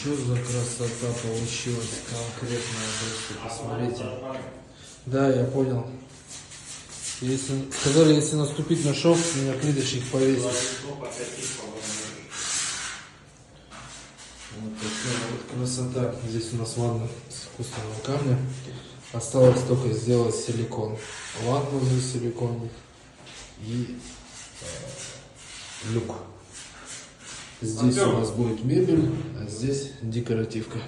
Что за красота получилась конкретная, просто посмотрите. Да, я понял. Сказали, если наступить на шов, меня клеточник повесит. Вот такая вот красота. Здесь у нас ванна с искусственного камня. Осталось только сделать силикон. Ванну здесь силикон и люк. Здесь у нас будет мебель, а здесь декоративка.